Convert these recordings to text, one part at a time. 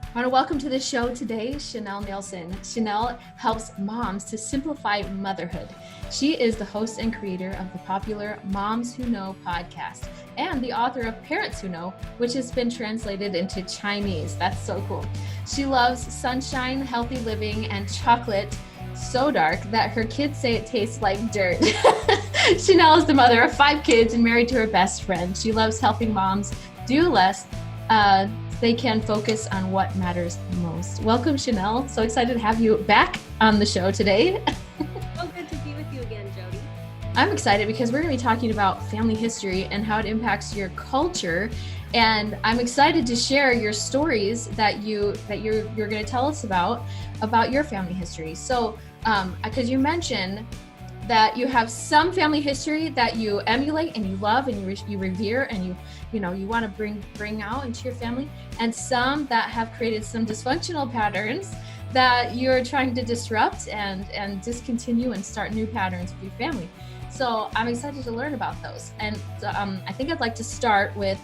I want to welcome to the show today, Chanelle Neilson. Chanelle helps moms to simplify motherhood. She is the host and creator of the popular Moms Who Know podcast and the author of Parents Who Know, which has been translated into Chinese. That's so cool. She loves sunshine, healthy living, and chocolate so dark that her kids say it tastes like dirt. Chanelle is the mother of 5 kids and married to her best friend. She loves helping moms do less. They can focus on what matters most. Welcome, Chanelle. So excited to have you back on the show today. So good to be with you again, Jody. I'm excited because we're going to be talking about family history and how it impacts your culture. And I'm excited to share your stories that you're going to tell us about your family history. So, because you mentioned that you have some family history that you emulate and you love and you revere and you want to bring out into your family, and some that have created some dysfunctional patterns that you're trying to disrupt and discontinue and start new patterns with your family. So I'm excited to learn about those. And I think I'd like to start with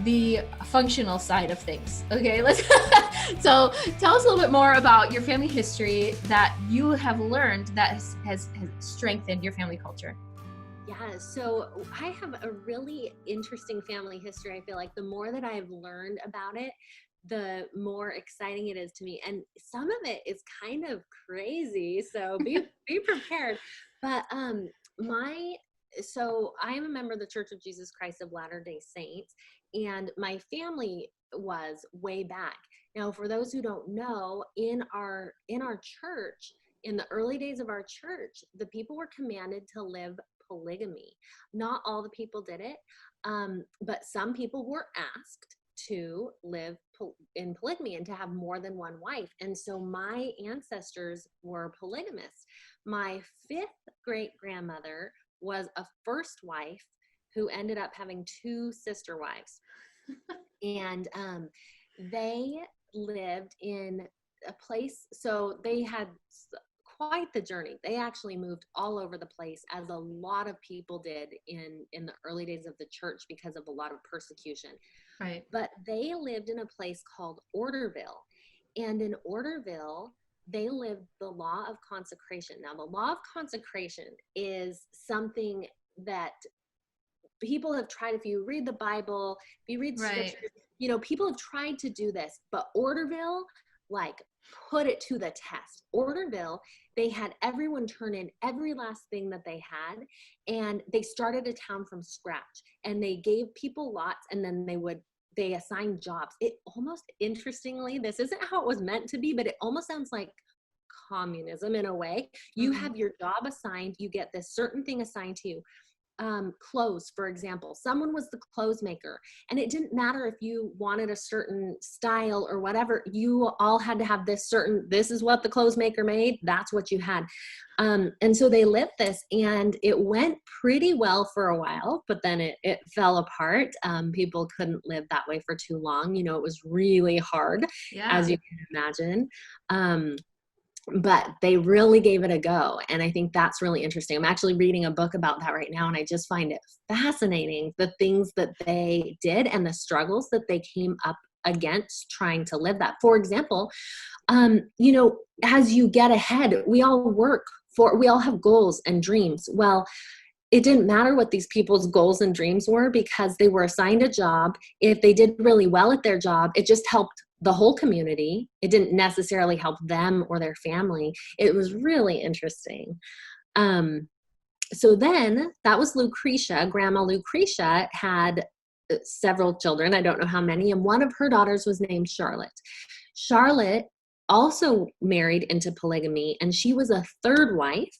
the functional side of things. Okay, so tell us a little bit more about your family history that you have learned that has strengthened your family culture. Yeah, so I have a really interesting family history. I feel like the more that I've learned about it, the more exciting it is to me. And some of it is kind of crazy, so be prepared. But so I am a member of the Church of Jesus Christ of Latter-day Saints, and my family was way back. Now, for those who don't know, in our church, in the early days of our church, the people were commanded to live polygamy. Not all the people did it, but some people were asked to live in polygamy and to have more than one wife. And so my ancestors were polygamists. My 5th great-grandmother was a first wife who ended up having 2 sister wives. And they lived in a place, so they had quite the journey. They actually moved all over the place, as a lot of people did in the early days of the church because of a lot of persecution. Right. But they lived in a place called Orderville. And in Orderville, they lived the law of consecration. Now, the law of consecration is something that people have tried. If you read the Bible, if you read scripture, people have tried to do this, but Orderville, put it to the test. Orderville, they had everyone turn in every last thing that they had, and they started a town from scratch, and they gave people lots, and then they assigned jobs. It almost, interestingly, this isn't how it was meant to be, but it almost sounds like communism in a way. You have your job assigned, you get this certain thing assigned to you. Clothes, for example, someone was the clothes maker, and it didn't matter if you wanted a certain style or whatever, you all had to have this is what the clothes maker made, that's what you had. And so they lived this, and it went pretty well for a while, but then it fell apart. People couldn't live that way for too long. It was really hard, as you can imagine. But they really gave it a go. And I think that's really interesting. I'm actually reading a book about that right now, and I just find it fascinating, the things that they did and the struggles that they came up against trying to live that. For example, as you get ahead, we all have goals and dreams. Well, it didn't matter what these people's goals and dreams were, because they were assigned a job. If they did really well at their job, it just helped the whole community. It didn't necessarily help them or their family. It was really interesting. So then that was Lucretia. Grandma Lucretia had several children. I don't know how many. And one of her daughters was named Charlotte. Charlotte also married into polygamy, and she was a 3rd wife.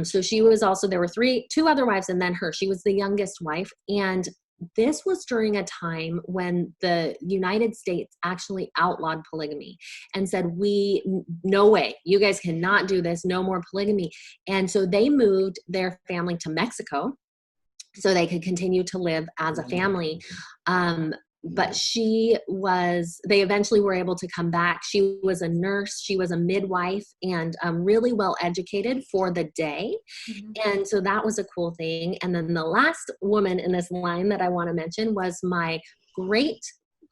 So she was also, there were 2 other wives and then her. She was the youngest wife. And this was during a time when the United States actually outlawed polygamy and said, no way, you guys cannot do this, no more polygamy. And so they moved their family to Mexico so they could continue to live as a family. But they eventually were able to come back. She was a nurse, she was a midwife, and really well educated for the day. Mm-hmm. And so that was a cool thing. And then the last woman in this line that I want to mention was my great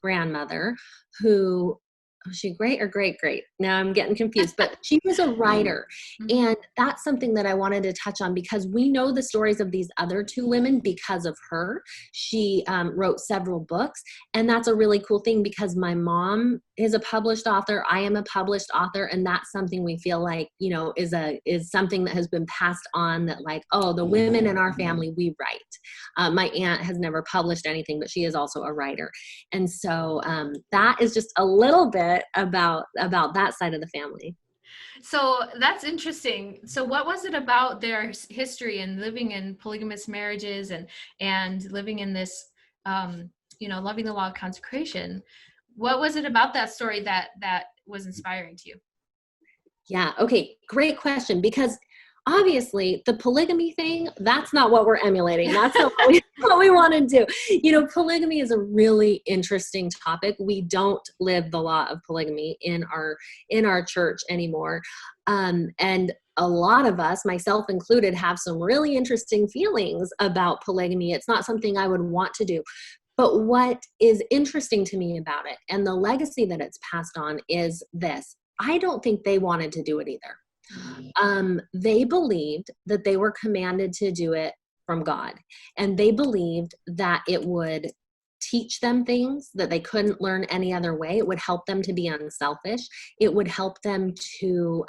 grandmother, who was she great or great great? Now I'm getting confused, but she was a writer. And that's something that I wanted to touch on because we know the stories of these other two women because of her. She wrote several books, and that's a really cool thing because my mom is a published author. I am a published author, and that's something we feel like, you know, is something that has been passed on, that like, oh, the women in our family, we write. My aunt has never published anything, but she is also a writer. And so that is just a little bit about that side of the family. So that's interesting. So what was it about their history and living in polygamous marriages and living in this, loving the law of consecration? What was it about that story that was inspiring to you? Yeah. Okay. Great question. Because obviously the polygamy thing, that's not what we're emulating. That's not what we want to do. You know, polygamy is a really interesting topic. We don't live the law of polygamy in our church anymore. And a lot of us, myself included, have some really interesting feelings about polygamy. It's not something I would want to do. But what is interesting to me about it and the legacy that it's passed on is this. I don't think they wanted to do it either. They believed that they were commanded to do it from God. And they believed that it would teach them things that they couldn't learn any other way. It would help them to be unselfish. It would help them to,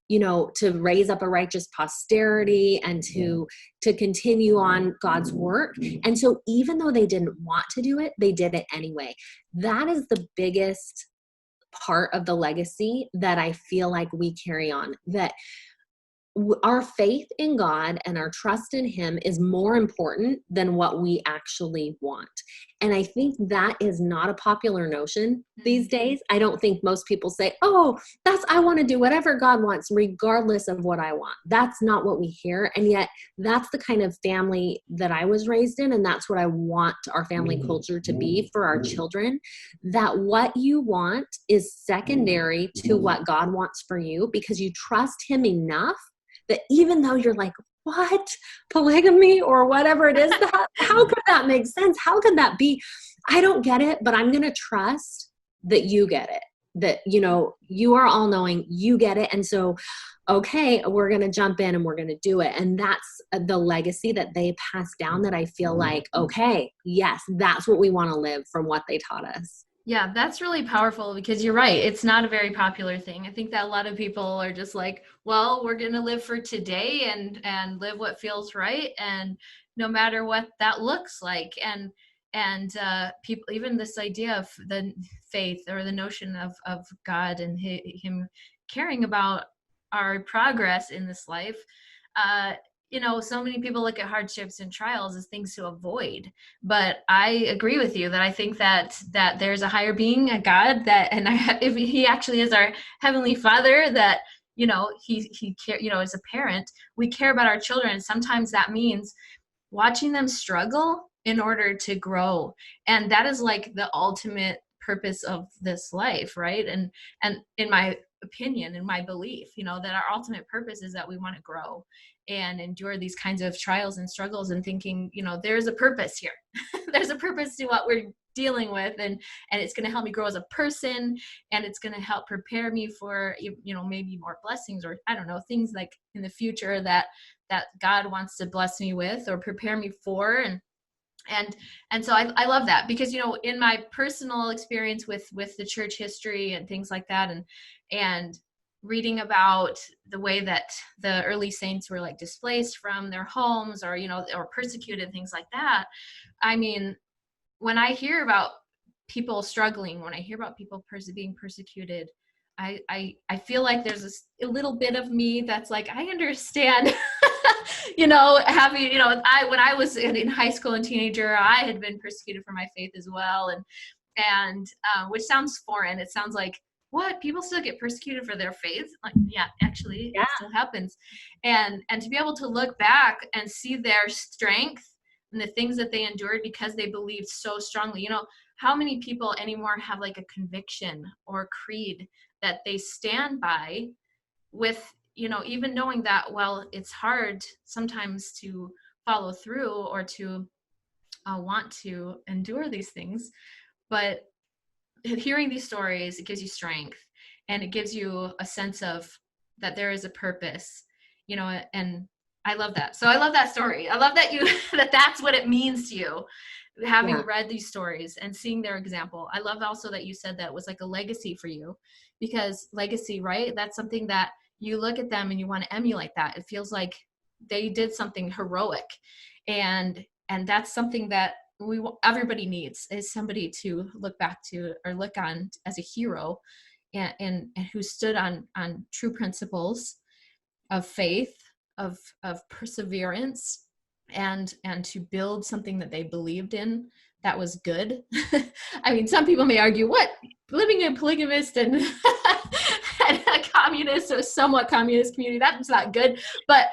to raise up a righteous posterity and to continue on God's work. And so even though they didn't want to do it, they did it anyway. That is the biggest part of the legacy that I feel like we carry on, that our faith in God and our trust in Him is more important than what we actually want. And I think that is not a popular notion these days. I don't think most people say, oh, I want to do whatever God wants, regardless of what I want. That's not what we hear. And yet that's the kind of family that I was raised in. And that's what I want our family culture to be for our children, that what you want is secondary to what God wants for you, because you trust Him enough that even though you're like, what? Polygamy or whatever it is, how could that make sense? How could that be? I don't get it, but I'm going to trust that you get it, that, you are all knowing, you get it. And so, okay, we're going to jump in and we're going to do it. And that's the legacy that they passed down, that I feel like, okay, yes, that's what we want to live from what they taught us. Yeah, that's really powerful because you're right. It's not a very popular thing. I think that a lot of people are just like, well, we're going to live for today and live what feels right, and no matter what that looks like. And people, even this idea of the faith or the notion of God and him caring about our progress in this life. So many people look at hardships and trials as things to avoid, but I agree with you that I think that there's a higher being, a God, if He actually is our Heavenly Father, that He care, as a parent, we care about our children. Sometimes that means watching them struggle in order to grow, and that is like the ultimate purpose of this life, right? And in my opinion, in my belief, that our ultimate purpose is that we want to grow and endure these kinds of trials and struggles, and thinking, there's a purpose here. There's a purpose to what we're dealing with, and it's going to help me grow as a person, and it's going to help prepare me for, maybe more blessings, or I don't know, things like in the future that God wants to bless me with or prepare me for. And so I love that, because in my personal experience with the church history and things like that, and reading about the way that the early saints were like displaced from their homes, or or persecuted, things like that. I mean, when I hear about people struggling, when I hear about people being persecuted, I feel like there's a little bit of me that's like, I understand. Having, when I was in high school and teenager, I had been persecuted for my faith as well. And which sounds foreign. It sounds like, what? People still get persecuted for their faith? Like, yeah, actually, Yeah. it still happens. And to be able to look back and see their strength and the things that they endured because they believed so strongly. How many people anymore have like a conviction or creed that they stand by, with even knowing that, well, it's hard sometimes to follow through or to want to endure these things, but hearing these stories, it gives you strength, and it gives you a sense of that there is a purpose, and I love that. So I love that story. I love that you that's what it means to you, having Yeah. read these stories and seeing their example. I love also that you said that was like a legacy for you, because legacy, right? That's something that you look at them and you want to emulate that. It feels like they did something heroic, and that's something that everybody needs, is somebody to look back to or look on as a hero, and who stood on true principles of faith, of perseverance, and to build something that they believed in that was good. I mean, some people may argue, what, living in a polygamist and, and a communist or somewhat communist community, that's not good. But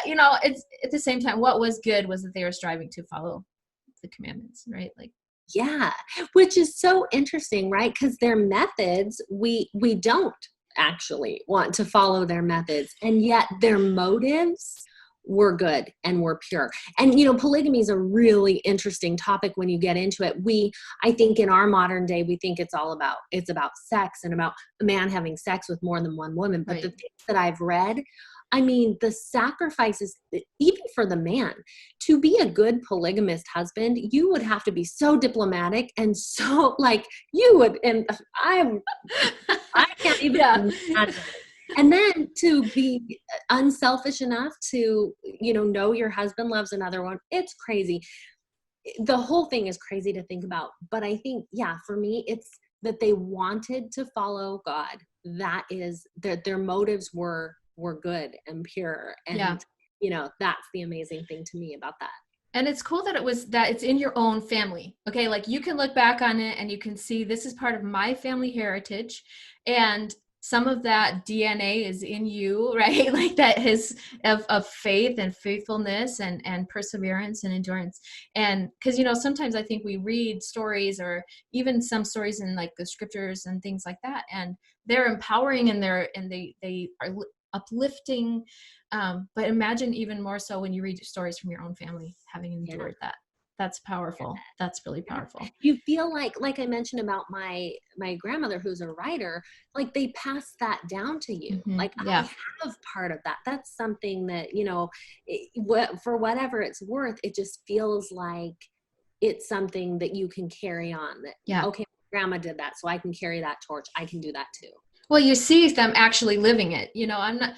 it's at the same time, what was good was that they were striving to follow the commandments, right? Like, Yeah, which is so interesting, right? Because their methods, we don't actually want to follow their methods, and yet their motives were good and were pure. And polygamy is a really interesting topic when you get into it. I think in our modern day, we think it's about sex and about a man having sex with more than one woman. But right. the things that I've read, I mean, the sacrifices, even for the man, to be a good polygamist husband, you would have to be so diplomatic and so and I can't even imagine. And then to be unselfish enough to, know your husband loves another one. It's crazy. The whole thing is crazy to think about. But I think, for me, it's that they wanted to follow God. That is, their motives were good and pure. And, that's the amazing thing to me about that. And it's cool that it's in your own family. Okay. Like, you can look back on it and you can see, this is part of my family heritage. And some of that DNA is in you, right? Like, that is of faith and faithfulness and perseverance and endurance. And because, sometimes I think we read stories, or even some stories in like the scriptures and things like that, and they're empowering, and they are uplifting. But imagine even more so when you read stories from your own family having endured that. That's powerful. That's really powerful. You feel like I mentioned about my grandmother, who's a writer, like they pass that down to you. Mm-hmm. Like, I have part of that. That's something that, for whatever it's worth, it just feels like it's something that you can carry on. That, okay, grandma did that, so I can carry that torch. I can do that too. Well, you see them actually living it. I'm not,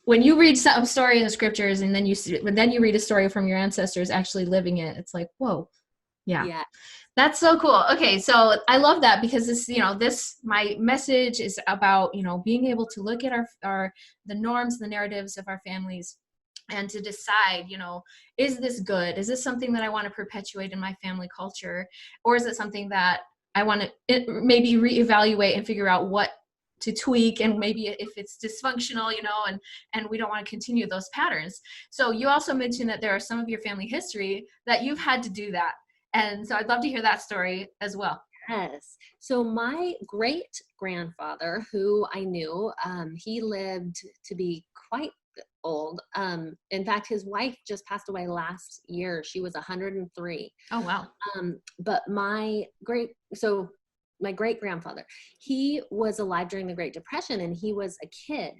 when you read some story in the scriptures, and then you read a story from your ancestors actually living it, it's like, whoa. Yeah. That's so cool. Okay. So I love that, because my message is about, being able to look at the norms, the narratives of our families, and to decide, is this good? Is this something that I want to perpetuate in my family culture? Or is it something that I want to maybe reevaluate and figure out what to tweak, and maybe if it's dysfunctional, and we don't want to continue those patterns. So you also mentioned that there are some of your family history that you've had to do that. And so I'd love to hear that story as well. Yes. So my great grandfather, who I knew, he lived to be quite old. In fact, his wife just passed away last year. She was 103. Oh, wow. But my great grandfather, he was alive during the Great Depression, and he was a kid.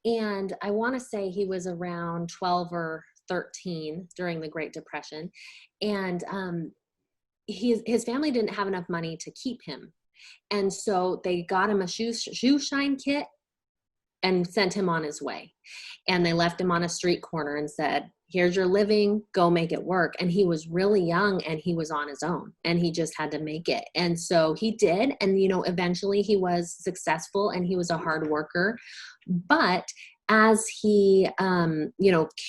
And I want to say he was around 12 or 13 during the Great Depression. And his family didn't have enough money to keep him. And so they got him a shoe shine kit and sent him on his way. And they left him on a street corner and said, here's your living, go make it work. And he was really young, and he was on his own, and he just had to make it. And so he did. And, eventually he was successful, and he was a hard worker. But as he,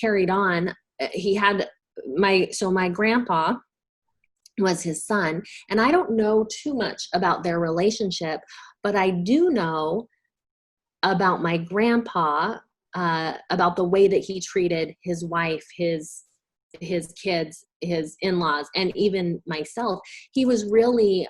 carried on, he had my grandpa was his son. And I don't know too much about their relationship, but I do know about my grandpa, about the way that he treated his wife, his kids, his in-laws, and even myself. He was really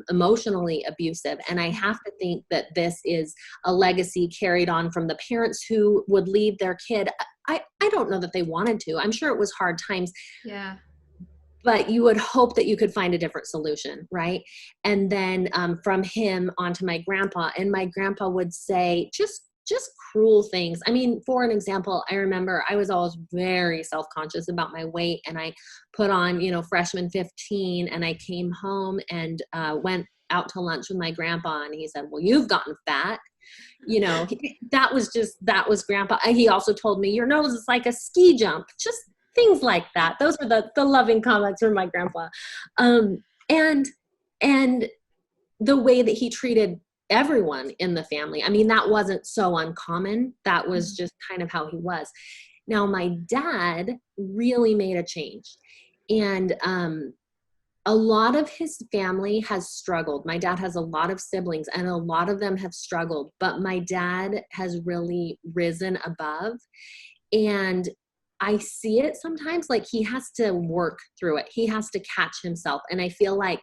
emotionally abusive. And I have to think that this is a legacy carried on from the parents who would leave their kid. I don't know that they wanted to. I'm sure it was hard times. Yeah. but you would hope that you could find a different solution, right? And then from him onto my grandpa, and my grandpa would say just cruel things. I mean, for an example, I remember I was always very self-conscious about my weight, and I put on, freshman 15, and I came home and went out to lunch with my grandpa, and he said, well, you've gotten fat. That was grandpa. He also told me, your nose is like a ski jump, just things like that. Those were the loving comments from my grandpa. And the way that he treated everyone in the family, I mean, that wasn't so uncommon. That was just kind of how he was. Now, my dad really made a change. And a lot of his family has struggled. My dad has a lot of siblings, and a lot of them have struggled, but my dad has really risen above. And I see it sometimes, like he has to work through it. He has to catch himself. And I feel like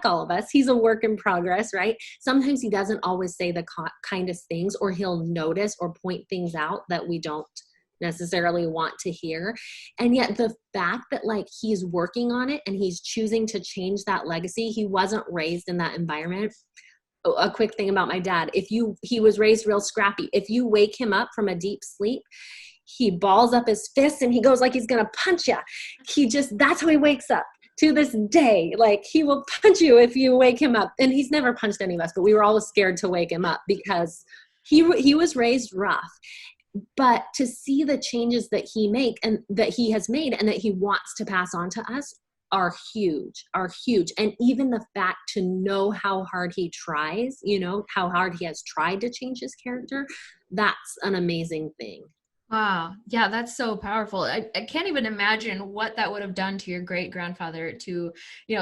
all of us, he's a work in progress, right? Sometimes he doesn't always say the kindest things, or he'll notice or point things out that we don't necessarily want to hear. And yet the fact that like he's working on it and he's choosing to change that legacy, he wasn't raised in that environment. A quick thing about my dad, he was raised real scrappy. If you wake him up from a deep sleep, he balls up his fists and he goes like he's going to punch you. That's how he wakes up to this day. Like he will punch you if you wake him up. And he's never punched any of us, but we were always scared to wake him up because he was raised rough. But to see the changes that he has made and that he wants to pass on to us are huge. And even the fact to know how hard he tries, how hard he has tried to change his character, that's an amazing thing. Wow. Yeah, that's so powerful. I can't even imagine what that would have done to your great grandfather to,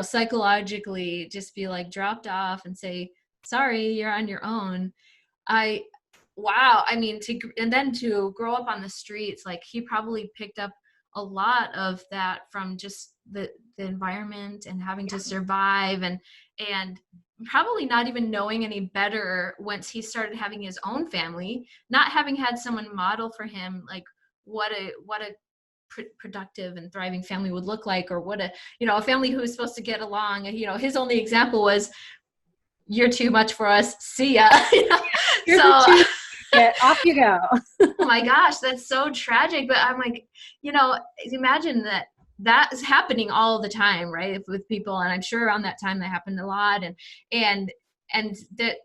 psychologically just be like dropped off and say, sorry, you're on your own. Wow. I mean, and then to grow up on the streets, like he probably picked up a lot of that from just the environment and having to survive and probably not even knowing any better once he started having his own family, not having had someone model for him, like what a productive and thriving family would look like, or what a family who is supposed to get along. His only example was, you're too much for us. See ya. Off you go. Oh my gosh, that's so tragic. But I'm like, imagine that is happening all the time, right? With people. And I'm sure around that time that happened a lot. And that,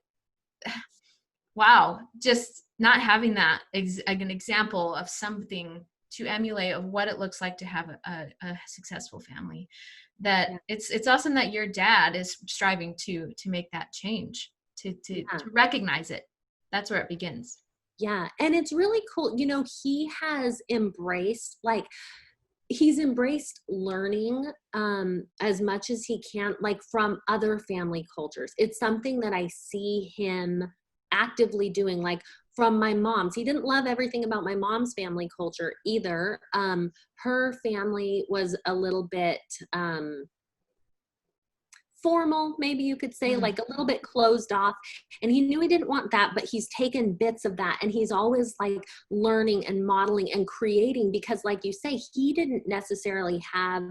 wow, just not having that like an example of something to emulate of what it looks like to have a successful family. That it's awesome that your dad is striving to make that change, to recognize it. That's where it begins. Yeah. And it's really cool. He has embraced, he's embraced learning as much as he can, like from other family cultures. It's something that I see him actively doing, like from my mom's. He didn't love everything about my mom's family culture either. Her family was a little bit formal, maybe you could say, like a little bit closed off. And he knew he didn't want that, but he's taken bits of that. And he's always like learning and modeling and creating, because like you say, he didn't necessarily have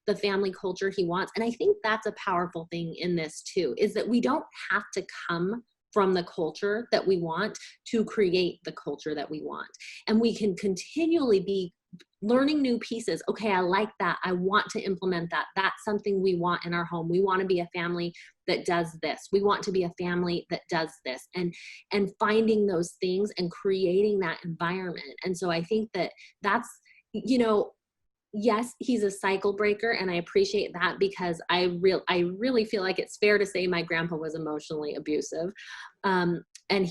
the family culture he wants. And I think that's a powerful thing in this too, is that we don't have to come from the culture that we want to create the culture that we want. And we can continually be learning new pieces. Okay, I like that. I want to implement that. That's something we want in our home. We want to be a family that does this. We want to be a family that does this, and finding those things and creating that environment. And so I think that's, yes, he's a cycle breaker, and I appreciate that, because I really feel like it's fair to say my grandpa was emotionally abusive. And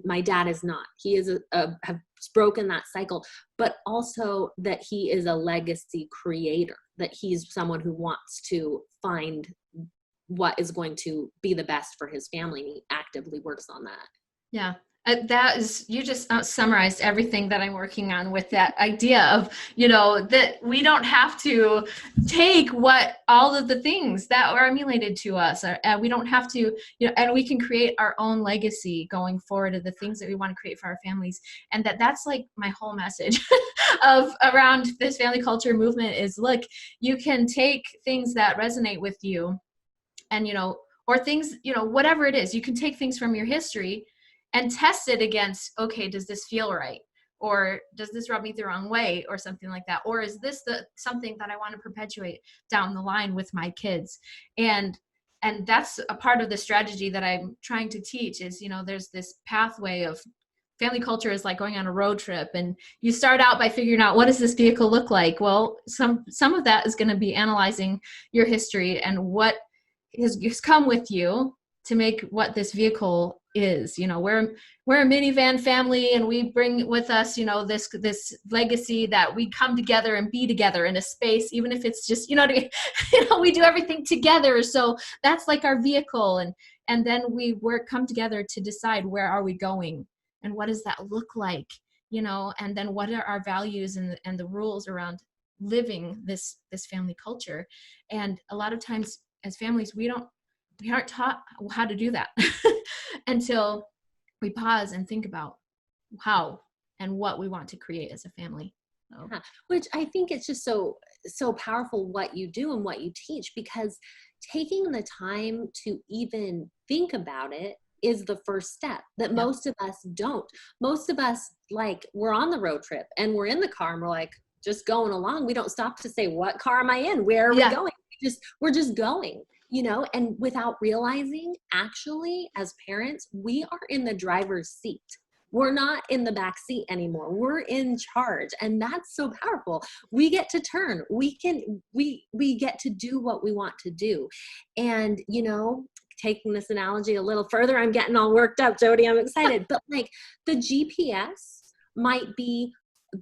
my dad is not. He is have broken that cycle, but also that he is a legacy creator, that he's someone who wants to find what is going to be the best for his family, and he actively works on that. Yeah. That is, you just summarized everything that I'm working on with that idea of, that we don't have to take what all of the things that are emulated to us, and we don't have to, and we can create our own legacy going forward of the things that we want to create for our families. And that's like my whole message of around this family culture movement is, look, you can take things that resonate with you and, or things, whatever it is, you can take things from your history and test it against, okay, does this feel right? Or does this rub me the wrong way, or something like that? Or is this something that I want to perpetuate down the line with my kids? And that's a part of the strategy that I'm trying to teach is, there's this pathway of family culture is like going on a road trip, and you start out by figuring out, what does this vehicle look like? Well, some of that is going to be analyzing your history and what has come with you to make what this vehicle is. We're a minivan family, and we bring with us, this legacy that we come together and be together in a space, even if it's just, we do everything together. So that's like our vehicle. And then we come together to decide, where are we going and what does that look like, and then what are our values and the rules around living this family culture. And a lot of times as families, we aren't taught how to do that until we pause and think about how and what we want to create as a family. So. Yeah, which I think it's just so powerful what you do and what you teach, because taking the time to even think about it is the first step that most of us don't. Most of us, like, we're on the road trip and we're in the car and we're like just going along. We don't stop to say, what car am I in? Where are we going? We're just going, and without realizing, actually, as parents, we are in the driver's seat. We're not in the back seat anymore. We're in charge. And that's so powerful. We get to turn. We get to do what we want to do. And, taking this analogy a little further, I'm getting all worked up, Jody. I'm excited. But like, the GPS might be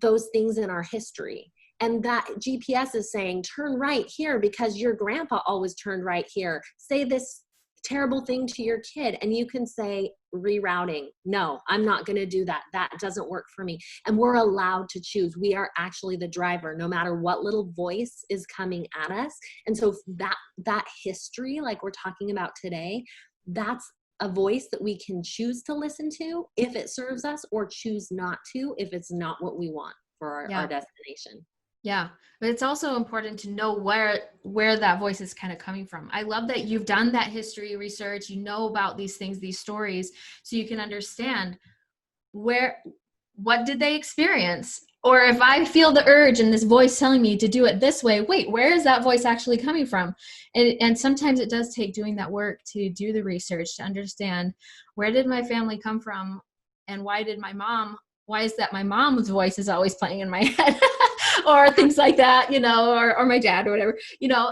those things in our history. And that GPS is saying, turn right here because your grandpa always turned right here. Say this terrible thing to your kid, and you can say, rerouting. No, I'm not going to do that. That doesn't work for me. And we're allowed to choose. We are actually the driver, no matter what little voice is coming at us. And so that history, like we're talking about today, that's a voice that we can choose to listen to if it serves us, or choose not to if it's not what we want for our destination. Yeah, but it's also important to know where that voice is kind of coming from. I love that you've done that history research, about these things, these stories, so you can understand what did they experience? Or if I feel the urge and this voice telling me to do it this way, wait, where is that voice actually coming from? And sometimes it does take doing that work to do the research, to understand, where did my family come from, and why is that my mom's voice is always playing in my head? Or things like that, or my dad or whatever,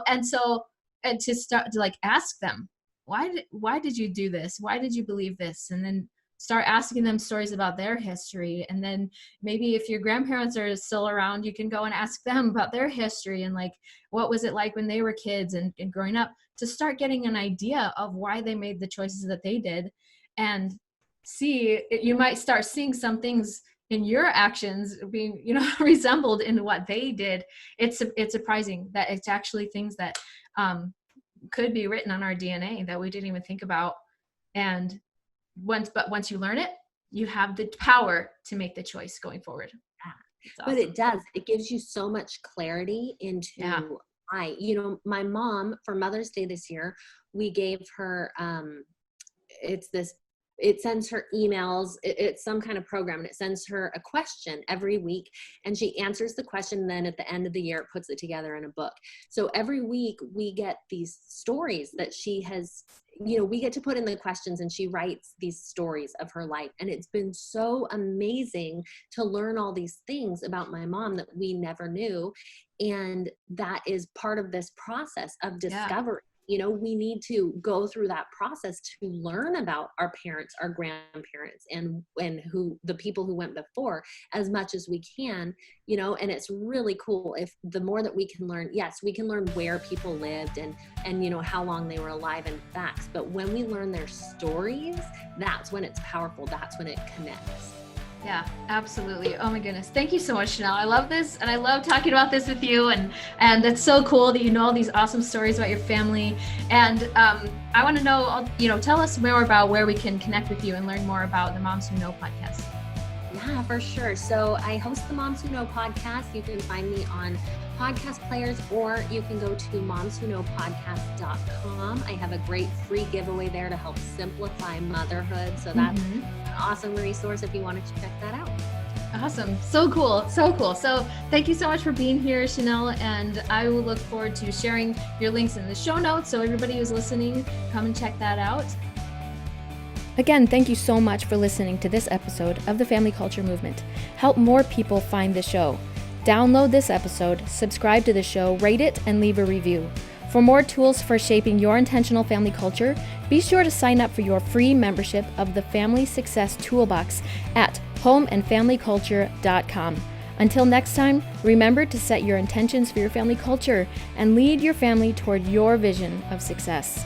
and so, and to start to ask them, why did you do this? Why did you believe this? And then start asking them stories about their history. And then maybe if your grandparents are still around, you can go and ask them about their history and what was it like when they were kids and growing up, to start getting an idea of why they made the choices that they did. And you might start seeing some things in your actions being, resembled in what they did. It's surprising that it's actually things that could be written on our DNA that we didn't even think about. And once you learn it, you have the power to make the choice going forward. Awesome. But it does. It gives you so much clarity into my mom, for Mother's Day this year, we gave her, it sends her emails. It's some kind of program, and it sends her a question every week, and she answers the question. And then at the end of the year, it puts it together in a book. So every week we get these stories that she has, we get to put in the questions, and she writes these stories of her life. And it's been so amazing to learn all these things about my mom that we never knew. And that is part of this process of discovery. we need to go through that process to learn about our parents, our grandparents, and who the people who went before as much as we can, and it's really cool if the more that we can learn. Yes, we can learn where people lived and how long they were alive and facts, but when we learn their stories, that's when it's powerful. That's when it connects. Yeah, absolutely. Oh my goodness. Thank you so much, Chanelle. I love this, and I love talking about this with you, and it's so cool that you know all these awesome stories about your family. And I want to know, tell us more about where we can connect with you and learn more about the Moms Who Know podcast. Yeah, for sure. So I host the Moms Who Know podcast. You can find me on podcast players, or you can go to momswhoknowpodcast.com. I have a great free giveaway there to help simplify motherhood. So that's an awesome resource if you want to check that out. Awesome. So cool. So cool. So thank you so much for being here, Chanelle. And I will look forward to sharing your links in the show notes. So everybody who's listening, come and check that out. Again, thank you so much for listening to this episode of the Family Culture Movement. Help more people find the show. Download this episode, subscribe to the show, rate it, and leave a review. For more tools for shaping your intentional family culture, be sure to sign up for your free membership of the Family Success Toolbox at homeandfamilyculture.com. Until next time, remember to set your intentions for your family culture and lead your family toward your vision of success.